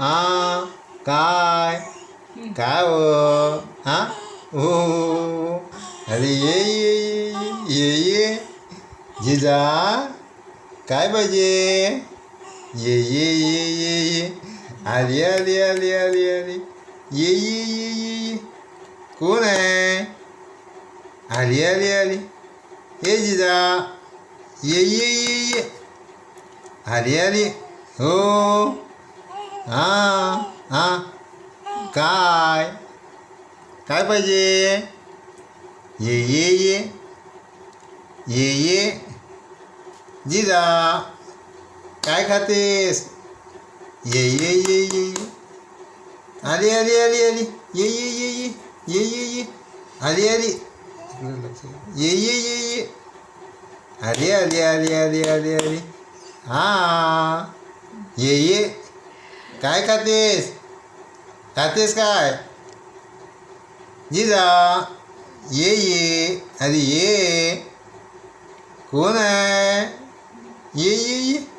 काय काय हो हो अरे ये जिजा काय पाहिजे ये आली आली आली आली आली ये कोण आहे आली आली आली ये जिजा ये आली आली हो हां काय काय पाहिजे ये जिजा काय खातेस ये आली आली आली आली ये आली आली ये आली आली आली आली आली आली हां ये काय खातेस काय जिजा ये अरे ये कोण आहे ये